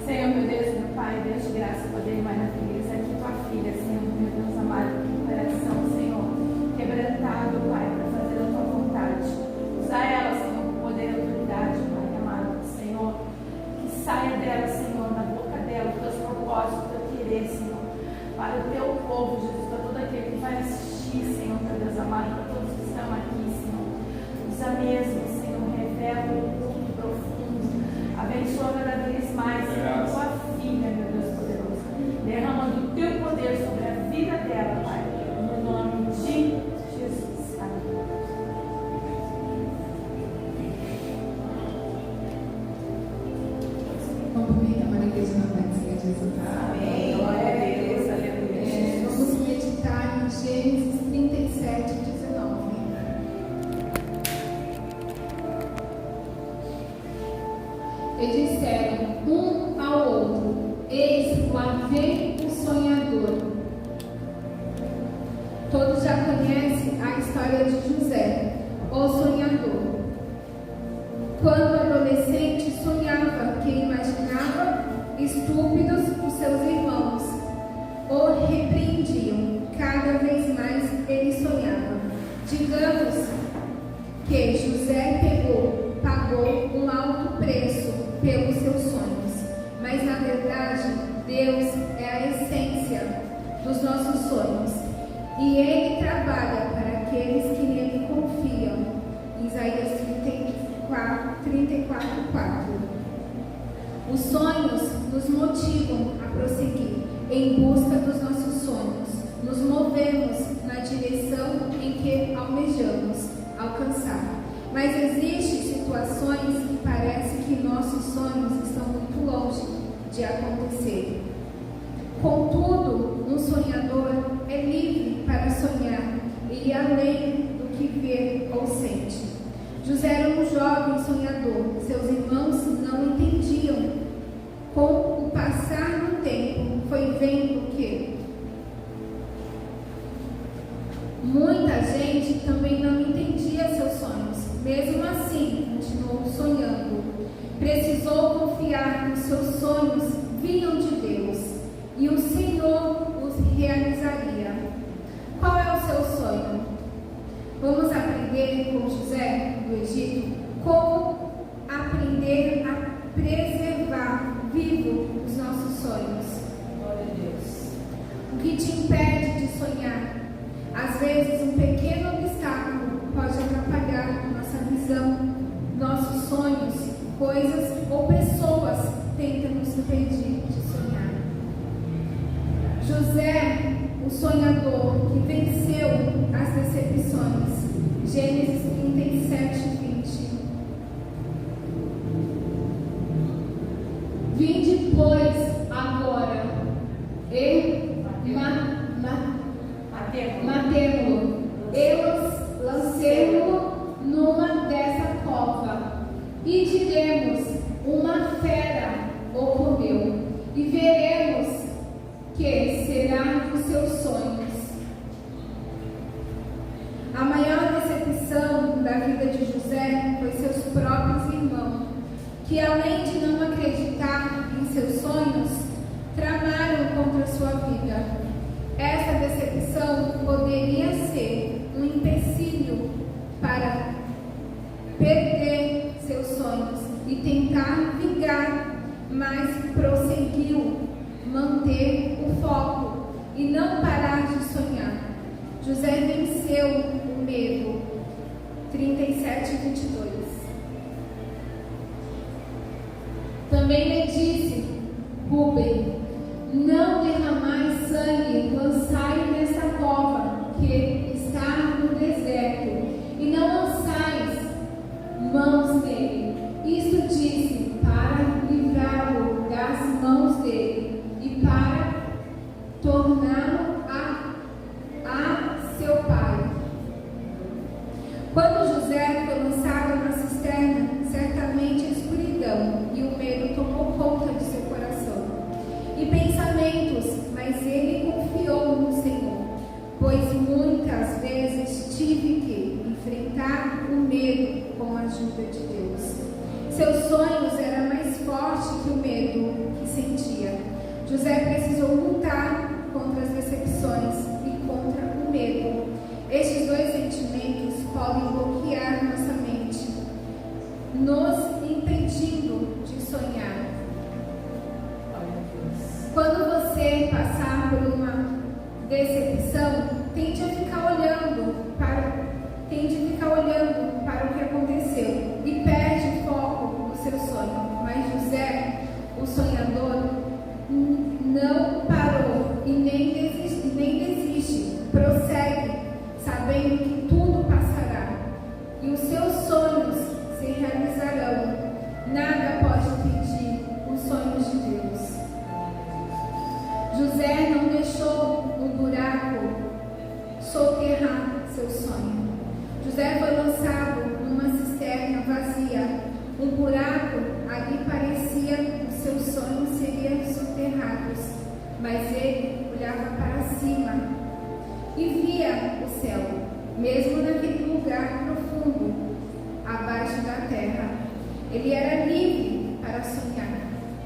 Senhor, meu Deus, meu Pai, Deus de graça, poder e maravilha, aqui tua filha, Senhor, meu Deus amado, com coração, Senhor, quebrantado, Pai, para fazer a tua vontade. Usa ela, Senhor, com poder e autoridade, Pai amado, Senhor, que saia dela, Senhor, na boca dela, os teus propósitos, o teu querer, Senhor, para o teu povo, Jesus, para todo aquele que vai assistir, Senhor, meu Deus amado, para todos que estão aqui, Senhor. Usa mesmo, Senhor, revela o profundo, abençoa cada vez mais, Senhor, tua filha, meu Deus poderoso, derramando o teu poder sobre a vida dela, Pai, no nome de Jesus. Amém. Vamos comigo, amada igreja, na paz de Jesus. Amém. Glória a Deus, aleluia. Vamos meditar em Gênesis 37, 19. E disseram um ao outro: eis lá vem o sonhador. Todos já conhecem a história de José, o sonhador. Quando adolescente, sonhava que imaginava estúpidos os seus irmãos. O repreendiam. Cada vez mais ele sonhava. Digamos que José pagou um alto preço pelos seus sonhos. Mas na verdade, Deus é a essência dos nossos sonhos. E Ele trabalha para aqueles que nele confiam. Isaías 34:4. Os sonhos nos motivam a prosseguir em busca dos nossos sonhos. Nos movemos na direção em que almejamos alcançar. Mas existem situações que parece que nossos sonhos estão muito longe de acontecer. Contudo, um sonhador é livre para sonhar e ir além do que vê ou sente. José era um jovem sonhador. Seus irmãos não entendiam. Com o passar do tempo, foi vendo que muita gente também não entendia seus sonhos. Mesmo assim, continuou sonhando. Precisou confiar que os seus sonhos vinham de Deus e o Senhor os realizaria. Qual é o seu sonho? Vamos aprender com José do Egito como aprender a preservar vivo os nossos sonhos. Glória a Deus. O que te impede de sonhar? Às vezes, um pequeno obstáculo pode atrapalhar nossa visão, nossos sonhos, coisas ou pessoas tentam nos impedir de sonhar. José, o sonhador que venceu as decepções. Gênesis 37:20. Vinde, pois, agora e matemo-lo e lancemo-lo numa dessa cova, e diremos: uma fera o comeu, e veremos que será os seus sonhos. A maior decepção da vida de José foi seus próprios irmãos, que além de não acreditar em seus sonhos, tramaram contra sua vida. Essa decepção poderia ser um empecilho para perder seus sonhos e tentar vingar, mas prosseguiu manter o foco e não parar de sonhar. José venceu o medo. 37:22. Também lhe disse Rúben: não derramai sangue, lançai nesta cova que está no deserto, e não lançais mãos nele. Isto disse para livrá-lo das mãos dele e para torná-lo a seu pai. Quando José foi lançado na cisterna, certamente a escuridão e o medo tomou conta de seu coração e pensamentos, mas ele confiou no Senhor, pois muitas vezes tive que enfrentar o medo com a ajuda de Deus. Seus sonhos eram mais fortes que o medo que sentia. José precisou lutar contra as decepções e contra o medo. Estes dois sentimentos podem bloquear nossa mente, nos impedindo de sonhar. Quando você passar por uma decepção, tende a ficar olhando para o que aconteceu e perde foco no seu sonho. Mas José, o sonhador, não parou e nem desiste, prossegue, sabendo que tudo passará e os seus sonhos se realizarão. Nada pode impedir os sonhos de Deus. José não deixou o buraco soterrar seu sonho. José foi lançado numa cisterna vazia. Um buraco ali parecia que os seus sonhos seriam soterrados, mas ele olhava para cima e via o céu, mesmo naquele lugar profundo, abaixo da terra. Ele era livre para sonhar,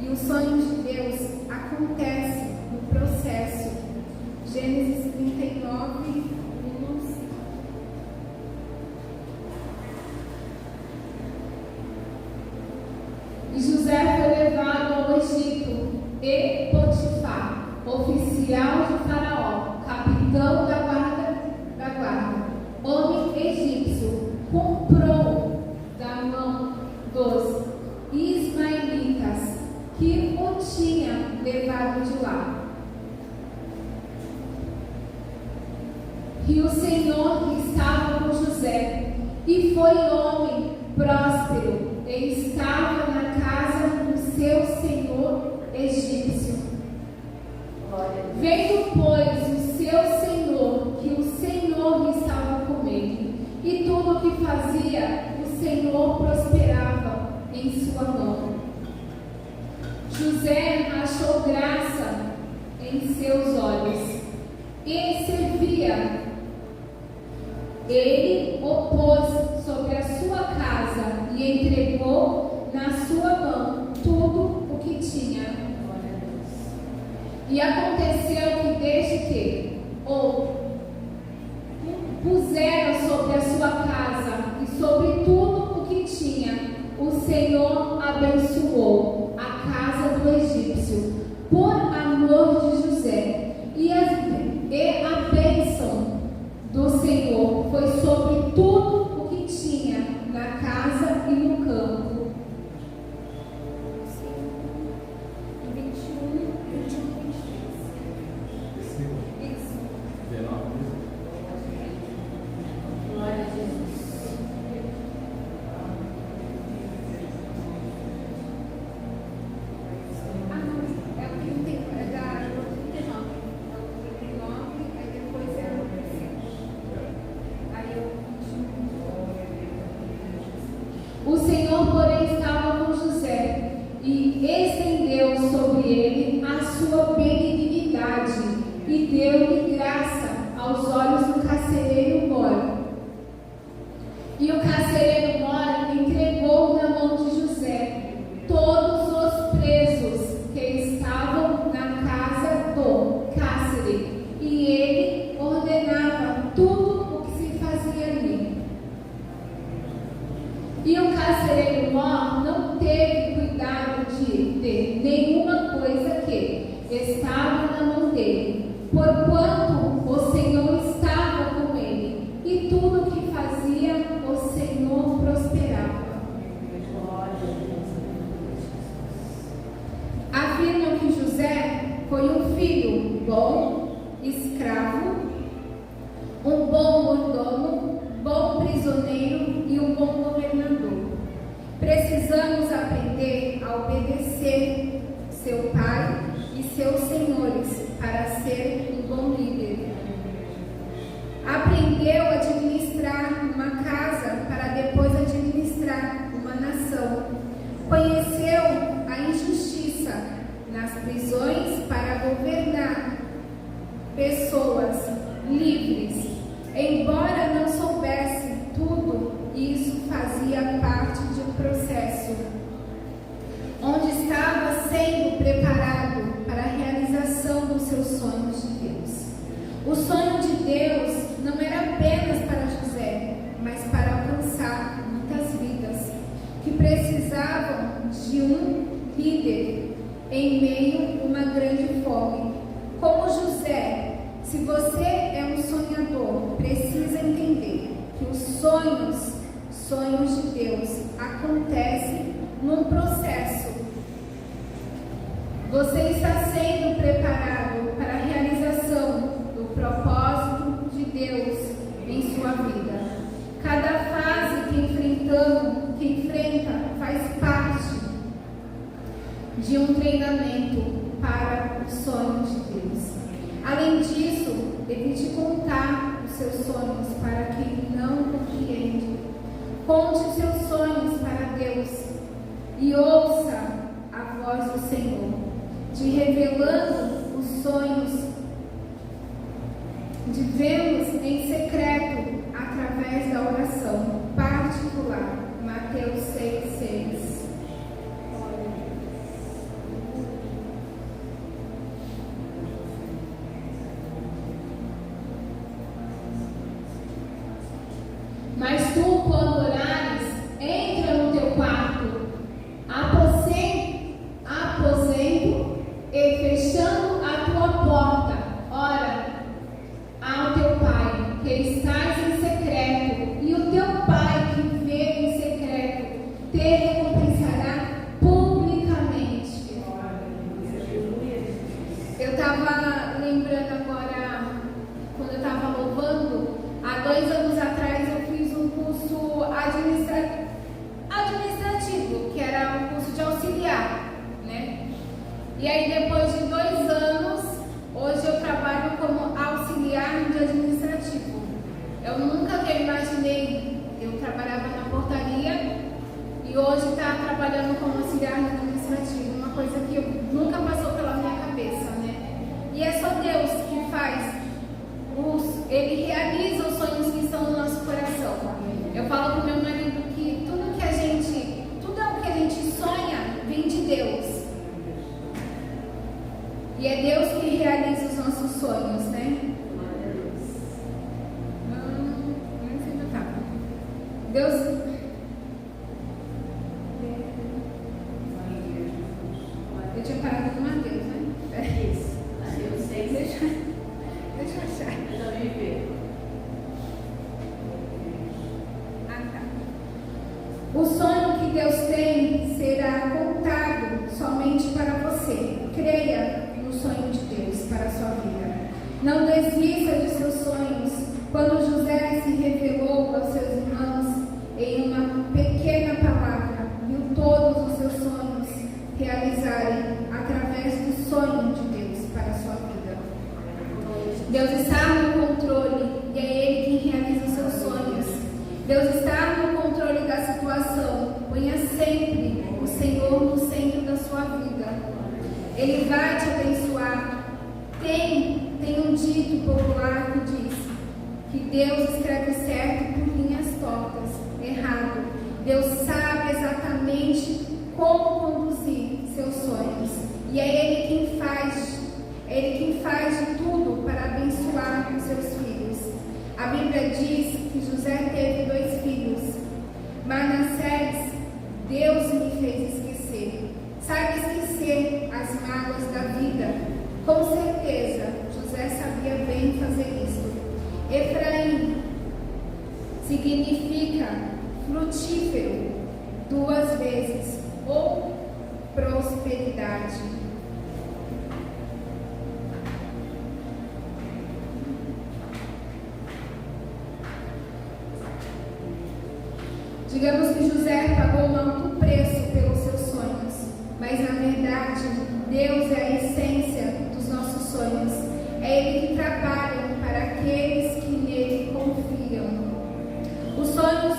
e os sonhos de Deus acontecem no processo. Gênesis 39, E José foi levado ao Egito, e Potifar, oficial de Faraó, capitão da guarda, homem egípcio, comprou da mão dos ismaelitas que o tinham levado de lá. E o Senhor estava com José, e foi homem próspero, e estava na casa do seu senhor egípcio. Vendo, pois, o seu senhor que o Senhor estava com ele, e tudo o que fazia, o Senhor prosperava em sua mão. José achou graça em seus olhos e servia. Ele o pôs sobre a sua casa e entregou na sua mão tudo o que tinha. E aconteceu que desde que o puseram sobre a sua casa e sobre tudo o que tinha, o Senhor abençoou a casa do egípcio por amor de José. E a bênção do Senhor foi sobre tudo o que tinha na casa e no campo. 21, 23. Isso. Glória a Jesus. É o 39, é da 39. Aí depois é o 30. O Senhor, porém, estava com José e estendeu sobre ele a sua benignidade e deu-lhe graça aos olhos do carcereiro mor. E o carcereiro mor entregou na mão de José todos os presos que estavam na casa do cárcere, e ele ordenava tudo o que se fazia ali. E o carcereiro mor não teve cuidado de nenhuma coisa que estava na mão dele, porquanto o Senhor estava com ele, e tudo o que fazia, o Senhor prosperava. Afirmam que José foi um filho bom, escravo, um bom mordomo, bom prisioneiro e um bom governador. Precisamos aprender a obedecer seu pai e seus senhores para ser um bom líder. Aprendeu a administrar uma casa para depois administrar uma nação. Conheceu a injustiça nas prisões para governar pessoas livres. Embora não soubesse tudo, isso fazia parte de um processo. Onde estava preparado para a realização dos seus sonhos de Deus. O sonho de Deus não era apenas para José, mas para alcançar muitas vidas que precisavam de um líder em meio a uma grande fome. Como José, se você é um sonhador, precisa entender que os sonhos de Deus acontecem num processo. Você está sendo preparado para a realização do propósito de Deus em sua vida. Cada fase que enfrenta faz parte de um treinamento para os sonhos de Deus. Além disso, evite contar os seus sonhos para quem não compreende. Conte os seus sonhos para Deus e ouça a voz do Senhor, te revelando os sonhos de vê-los em secreto através da oração particular. Mateus 6:6. Mas tu, quando orares, entra no teu quarto, aposento e fechando a tua porta, ora ao teu Pai, que estás em secreto, e o teu Pai que vê em secreto te recompensará publicamente. Eu estava lembrando agora, quando eu estava louvando, há 2 anos atrás eu fiz um curso administrativo, que era um curso de auxiliar, né? E aí depois de 2 anos, hoje eu trabalho como auxiliar de administrativo. Eu nunca imaginei, eu trabalhava na portaria e hoje está trabalhando como auxiliar de administrativo, uma coisa que nunca passou pela minha cabeça, né? E é só Deus que faz. Ele realiza os sonhos que estão no nosso coração. Eu falo para o meu marido que tudo o que a gente sonha vem de Deus. E é Deus que realiza os nossos sonhos, né? Deus. Eu tinha parado com Mateus, né? É isso. Mateus 6. Deixa eu achar. Eu já me ver. O sonho que Deus tem será contado somente para você. Creia no sonho de Deus para a sua vida. Não desista de seus sonhos. Quando José se revelou aos seus irmãos em uma pequena palavra, viu todos os seus sonhos realizarem através do sonho de Deus para a sua vida. Deus está no controle e é Ele quem realiza os seus sonhos. Deus está no controle da situação. Ponha sempre o Senhor no centro da sua vida. Ele vai te abençoar. Tem um dito popular que diz que Deus escreve certo por linhas tortas, errado. Deus sabe exatamente como conduzir seus sonhos. E é Ele quem faz de tudo para abençoar os seus filhos. A Bíblia diz que José teve 2 filhos. Manassés, Deus me fez esquecer. Saiba esquecer as mágoas da vida. Com certeza, José sabia bem fazer isso. Efraim significa frutífero 2 vezes ou prosperidade. Digamos que José pagou um alto preço pelos seus sonhos, mas na verdade Deus é a essência dos nossos sonhos. É Ele que trabalha para aqueles que nele confiam. Os sonhos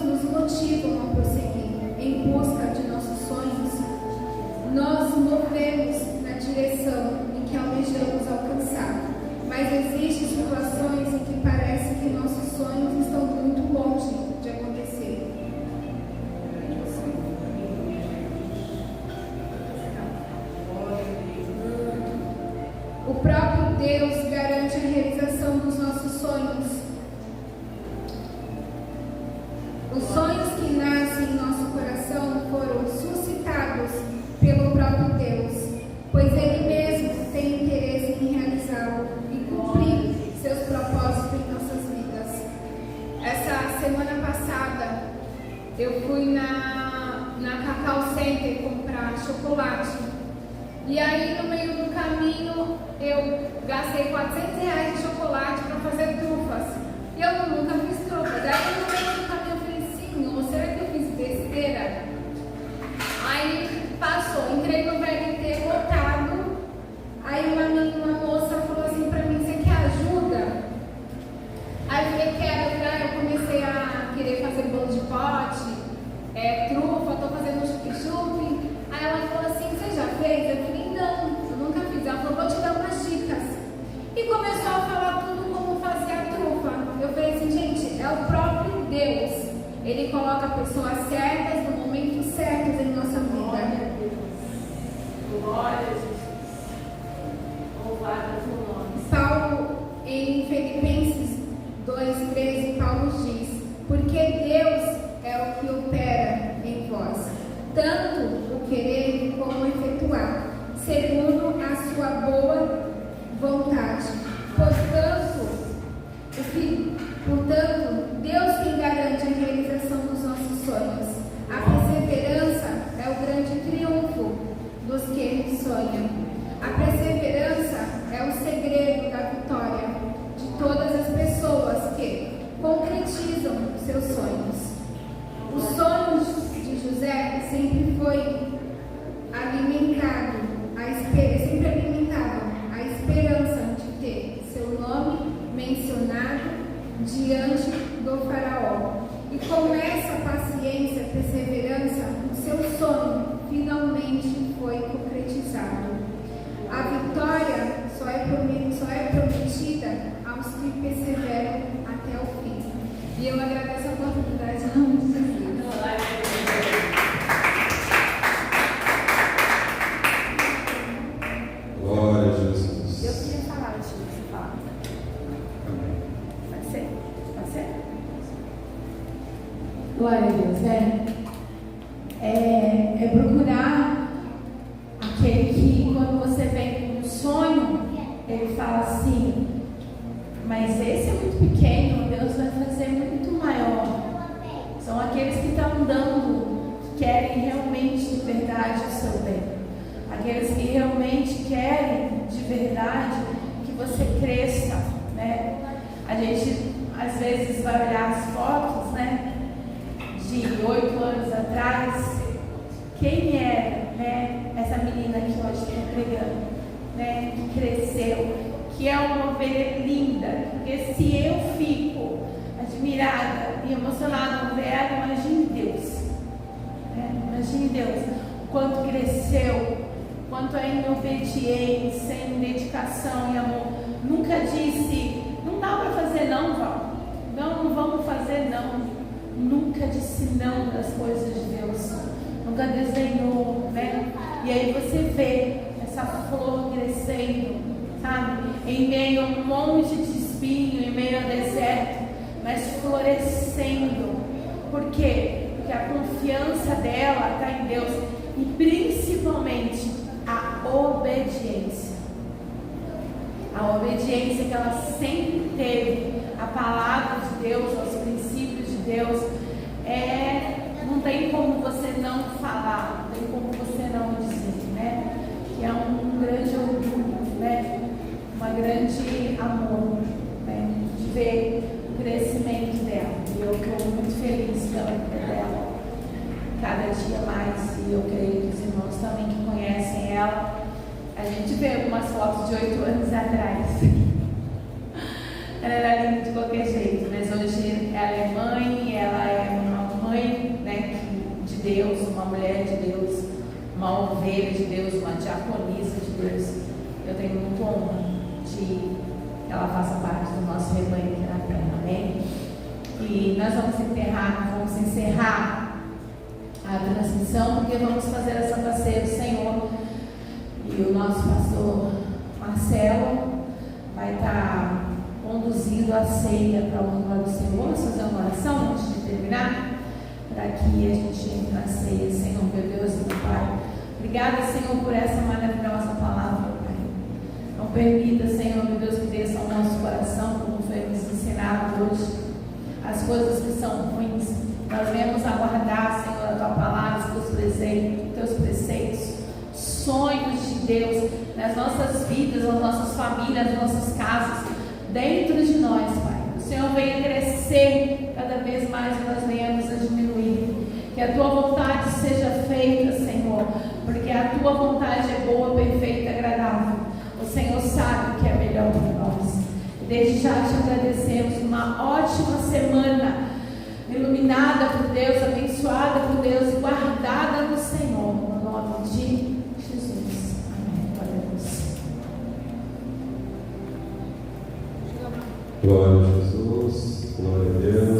nos motivam a prosseguir em busca de nossos sonhos. Nós movemos na direção em que almejamos alcançar, mas existem situações em que parece que nossos sonhos estão muito longe de acontecer. próprio Deus garante a realização dos nossos sonhos. Os sonhos que nascem em nosso coração foram suscitados pelo próprio Deus, pois Ele mesmo tem interesse em realizá-lo e cumprir seus propósitos em nossas vidas. Essa semana passada, eu fui na Cacau Center comprar chocolate. E aí, no meio do caminho, eu gastei R$400 de chocolate para fazer trufas. E eu nunca fiz trufas. Aí, no meio do caminho, eu falei, Senhor, será que eu fiz besteira? Aí, passou. Entrei no VLT lotado. Aí, uma moça falou assim para mim, você quer ajuda? Aí, eu falei, quero. Eu comecei a querer fazer bolo de pote, trufa, estou fazendo chup-chup. Aí ela falou assim, você já fez? Eu falei, não, eu nunca fiz. Ela falou, vou te dar umas dicas. E começou a falar tudo como fazer a trufa. Eu falei assim, gente, é o próprio Deus. Ele coloca pessoas certas no momento certo em nossa vida. Glória a Jesus. Louvado é o nome. Paulo, em Filipenses 2,13, Paulo diz, porque Deus é o que opera em vós, tanto o querer como o efetuar, segundo a sua boa vontade. Portanto, Deus quem garante a realização dos nossos sonhos. A perseverança é o grande triunfo dos que sonham. A perseverança é o segredo da vitória de todas as pessoas que concretizam seus sonhos. Os sonhos de José sempre alimentavam a esperança de ter seu nome mencionado diante do faraó. E com essa paciência e perseverança, o seu sonho finalmente foi concretizado. A vitória só é prometida aos que perseveram até o fim. E eu agradeço a oportunidade em nome de Jesus. Glória a Jesus. Eu queria falar, deixa eu falar. Amém. Pode ser? Pode ser? Glória a Deus, é procurar aquele que, quando você vem com um sonho, ele fala assim, mas esse é muito pequeno, Deus vai fazer muito maior. São aqueles que estão dando, que querem realmente de verdade o seu bem. Aqueles que realmente querem de verdade que você cresça, né? A gente às vezes vai olhar as fotos, né? De 8 anos atrás, quem era, né? Essa menina que hoje está pregando, né? Que cresceu, que é uma ovelha linda, porque se eu fico admirada e emocionada com ela, imagine Deus, né? Imagine Deus, o quanto cresceu, quanto é em obediência, em dedicação e amor. Nunca disse, não dá para fazer não, Val, não vamos fazer não. Nunca disse não das coisas de Deus, nunca desenhou, né? E aí você vê essa flor crescendo, sabe? Em meio a um monte de espinho, em meio ao deserto, mas florescendo. Por quê? Porque a confiança dela está em Deus e principalmente a obediência. A obediência que ela sempre teve à palavra de Deus, aos princípios de Deus, não tem como você não falar, não tem como você não dizer, né? Que é um grande orgulho, né? Uma grande amor, né? De ver o crescimento dela. E eu estou muito feliz pela vida dela, cada dia mais. E eu creio que os irmãos também que conhecem ela, a gente vê algumas fotos de 8 anos atrás. Ela era linda de qualquer jeito, mas hoje ela é mãe, ela é uma mãe, né, de Deus, uma mulher de Deus, uma ovelha de Deus, uma diaconisa de Deus. Eu tenho muito honra de que ela faça parte do nosso rebanho aqui na terra, amém? E nós vamos encerrar a transmissão, porque vamos fazer a Santa Ceia do Senhor. E o nosso pastor Marcelo ceia para honrar o Senhor. Vamos fazer uma oração antes de terminar? Para que a gente entre na ceia, Senhor, meu Deus e meu Pai. Obrigada, Senhor, por essa maravilhosa palavra, Pai. Não permita, Senhor, meu Deus, que desça ao nosso coração, como foi nos ensinado hoje, as coisas que são ruins. Nós viemos aguardar, Senhor, a Tua palavra, os Teus preceitos, sonhos de Deus nas nossas vidas, nas nossas famílias, nas nossas casas, dentro de nós, Pai. O Senhor venha crescer cada vez mais e nós venhamos a diminuir. Que a Tua vontade seja feita, Senhor, porque a Tua vontade é boa, perfeita e agradável. O Senhor sabe o que é melhor para nós. Desde já te agradecemos. Uma ótima semana, iluminada por Deus, abençoada por Deus e guardada no Senhor, no nome de Jesus. Amém. Glória a Deus. Glória a Jesus, glória a Deus.